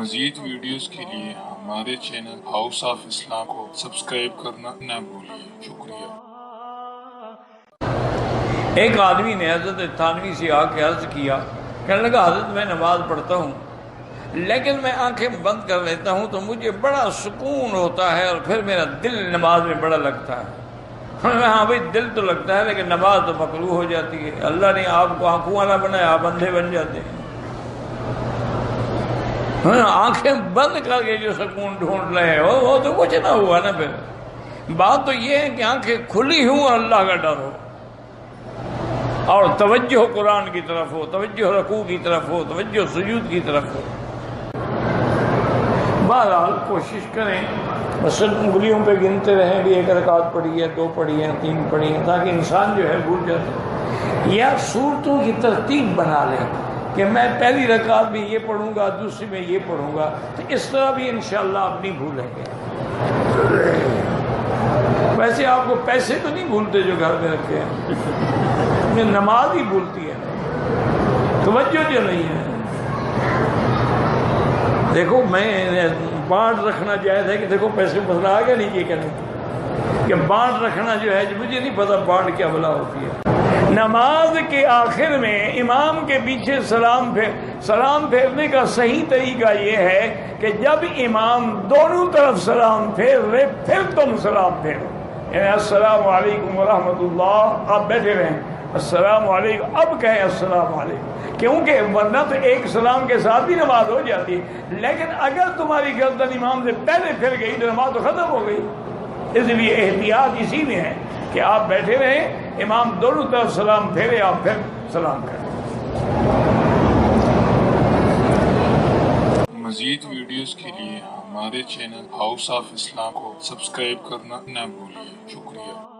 مزید ویڈیوز کے لیے ہمارے چینل ہاؤس آف اسلام کو سبسکرائب کرنا نہ بھولیے۔ شکریہ۔ ایک آدمی نے حضرت تھانوی سے آ کے عرض کیا، کہنے لگا حضرت میں نماز پڑھتا ہوں لیکن میں آنکھیں بند کر لیتا ہوں تو مجھے بڑا سکون ہوتا ہے اور پھر میرا دل نماز میں بڑا لگتا ہے۔ ہاں بھائی دل تو لگتا ہے لیکن نماز تو مکروہ ہو جاتی ہے۔ اللہ نے آپ کو آنکھوں والا بنایا، آپ اندھے بن جاتے ہیں۔ آنکھیں بند کر کے جو سکون ڈھونڈ رہے ہو وہ تو کچھ نہ ہوا نا۔ پھر بات تو یہ ہے کہ آنکھیں کھلی ہوں اور اللہ کا ڈر ہو اور توجہ قرآن کی طرف ہو، توجہ رکوع کی طرف ہو، توجہ سجود کی طرف ہو۔ بہرحال کوشش کریں بس انگلیوں پہ گنتے رہیں بھی ایک رکعت پڑھی ہے، 2 پڑھی ہیں، 3 پڑھی ہیں، تاکہ انسان جو ہے بھول جاتا ہے۔ یا صورتوں کی ترتیب بنا لیں کہ میں پہلی رکعت میں یہ پڑھوں گا، دوسری میں یہ پڑھوں گا، تو اس طرح بھی انشاءاللہ آپ نہیں بھولیں گے۔ ویسے آپ کو پیسے تو نہیں بھولتے جو گھر میں رکھے ہیں، نماز ہی بھولتی ہے، توجہ جو نہیں ہے۔ دیکھو میں بانٹ رکھنا جائز ہے کہ دیکھو پیسے مسئلہ آ گیا نہیں، یہ کہنے کہ بانٹ رکھنا جو ہے مجھے نہیں پتا بانٹ کیا بلا ہوتی ہے۔ نماز کے آخر میں امام کے پیچھے سلام پھیرنے کا صحیح طریقہ یہ ہے کہ جب امام دونوں طرف سلام پھیر رہے پھر تم سلام پھیرو، یعنی السلام علیکم ورحمۃ اللہ، آپ بیٹھے رہیں السلام علیکم، اب کہیں السلام علیکم، کیونکہ ورنہ تو ایک سلام کے ساتھ بھی نماز ہو جاتی ہے، لیکن اگر تمہاری گردن امام سے پہلے پھر گئی تو نماز تو ختم ہو گئی۔ اس لیے احتیاط اسی میں ہے کہ آپ بیٹھے رہیں، امام دونوں طرف سلام پھیرے، آپ پھر سلام کریں۔ مزید ویڈیوز کے لیے ہمارے چینل ہاؤس آف اسلام کو سبسکرائب کرنا نہ بھولیے۔ شکریہ۔